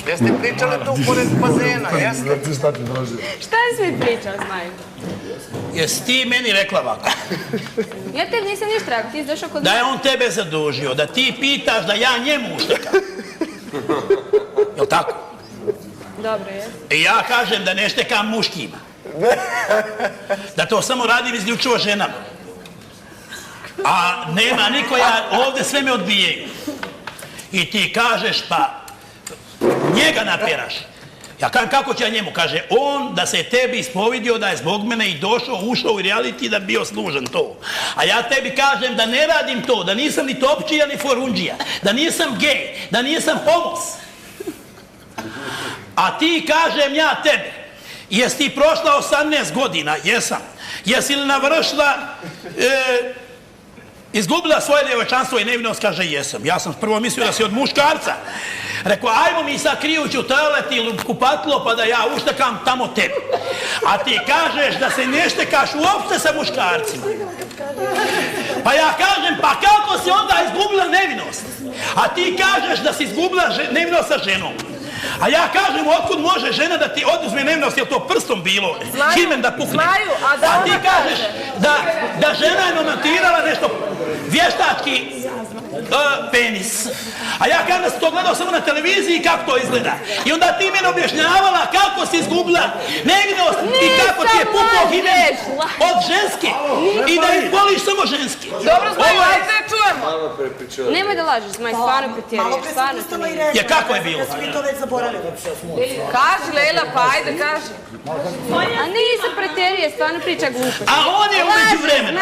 Jeste pričali tu pored bazena, jeste? Šta je svi pričao, Zmaju? Jesi ti meni rekla ovako? Ja tebi nisam ništa rekao, ti si došao kod Da mene. je on tebe zadužio, da ti pitaš da ja njemu uštekam. Jel' tako? Dobro, je. I ja kažem da ne štekam muškima. Da to samo radim izljučivo ženama. A nema niko, ja ovdje sve me odbijaju. I ti kažeš, pa njega napjeraš. Ja kažem, kako će ja njemu? Kaže, on da se tebi ispovidio da je zbog mene i došao, ušao u reality da bio služen to. A ja tebi kažem da ne radim to, da nisam ni topčija ni forundžija, da nisam gej, da nisam homos. A ti kažem ja tebi, jesi ti prošla 18 godina? Jesam. Jesi li navršila, izgubila svoje djevojčanstvo i nevinost? Kaže, jesam. Ja sam prvo mislio da si od muškarca. Rekao, ajmo mi sad krijući u toalet ili kupatilo pa da ja uštekam tamo tebi. A ti kažeš da se ne štekаш uopšte sa muškarcima. Pa ja kažem, pa kako si onda izgubila nevinost? A ti kažeš da si izgubila nevinost sa ženom. A ja kažem, otkud može žena da ti oduzme nevinost, je li to prstom bilo? Himen da pukne. A ti kažeš da žena je nomatirala nešto vještački penis. A ja kažem da si to gledao samo na televiziji kako to izgleda. I onda ti mene objašnjavala kako si izgubila nevinost i kako ti je pukao himen od ženske. I da izvoliš samo ženske. Dobro, Zmaju, ajde da čujemo. Nemoj da lažeš, Zmaj, stvarno pretjeruješ. Malo pre sam ustala i rekla. Ja, kako je bilo? Da smo mi to već zaboravili. Kaži, Lejla, pa ajde, kaži. A nisam pretjeruje, stvarno priča glupo. A on je umeđu vremena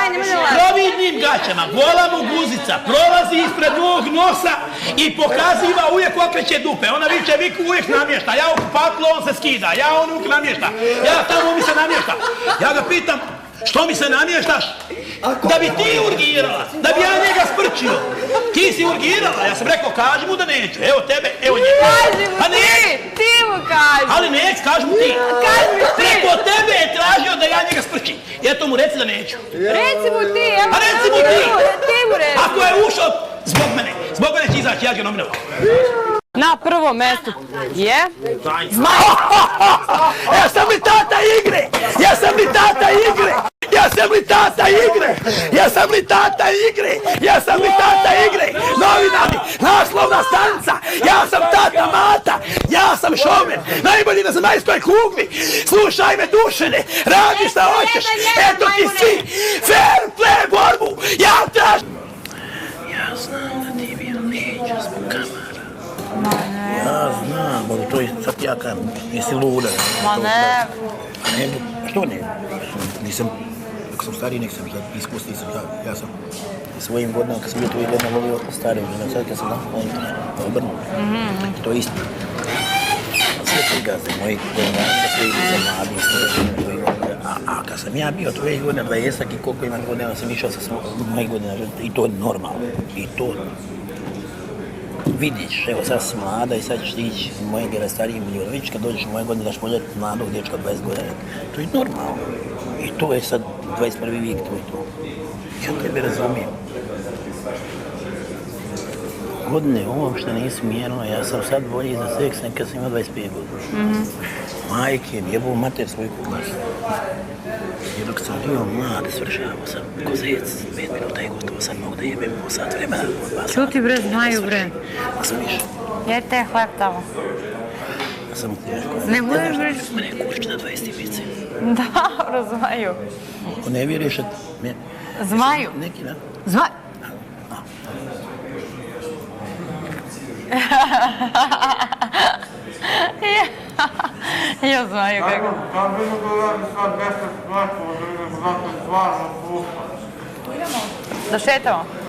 providnim gaćama, gola mu guzica, prolazi ispred mog nosa i pokaziva uvijek okreće dupe. Ona viče, Viku uvijek namješta, ja u kupatlo, on se skida, ja on uvijek namješta, ja tamo mi se namješta. Ja ga pitam, što mi se namještaš? Da bi ti urgirala, da bi ja njega sprčio. Ti si urgirala, ja sam rekao, kaži mu da neću, evo tebe, evo njega. Kaži mu ti mu kaži. Ali neću, kaži mu ti. Kaži mi ti. Preko tebe je tražio da ja njega sprčim. Eto mu reci da neću. Reci mu ti, evo. A reci mu ti. Ti mu reci. Ako je ušao zbog mene će izaći, ja ga nominovao. Na prvom mjestu je Zmaj. Ja sam li tata igre? Ja sam li tata igre? Ja sam li tata igre? Ja sam li tata igre? Ja sam li tata igre? Novinari, naslovna stanica, ja sam tata Mata, ja sam šomen, najbolji na zemaljskoj kugli. Slušaj me, Dušene, radi šta hoćeš, eto ti svi, fair play borbu, ja tražim. Ja znam da ti bio neću zbog kamera. Ja znam, ali to je sad ja kažem, jesi luda. Ma ne. Ne, što ne? Nisam, ako sam stariji, nek sam iskusti, ja sam svojim godinama, kad sam bio tvojih godina volio starije žene, sad kad sam obrnuo, to je istina. Sve te gazde, moji godina, sve ili za mladi, sve a kad sam ja bio tvojih godina, 20 i koliko imam godina, sam išao sa mojih godina, i to je normalno, i to vidiš, evo sad si mlada i sad ćeš ići u moje gere stariji milion. Vidiš kad dođeš u moje godine daš poljeti mladog dječka 20 godina. To je normalno. I to je sad 21. vijek, to je to. Ja tebe razumijem. Godine uopšte nisu mjerno, ja sam sad bolji za seks nek kad sam imao 25 godina. Majke, jebo mater svoj kugas. I dok sam bio mlad, svršavao sam ko zec, 5 minuta i gotovo, sad mogu da jebem po sat vremena. Čuti bre, Zmaju bre. A sam više. Jer te hleb tamo. A sam teško. Ne budeš bre. Mene je kurič na 20 stipnice. Dobro, Zmaju. Ako ne vjeruješ, Zmaju. neki dan. Zmaju. Jo, Zmaju, kako? Da šetamo?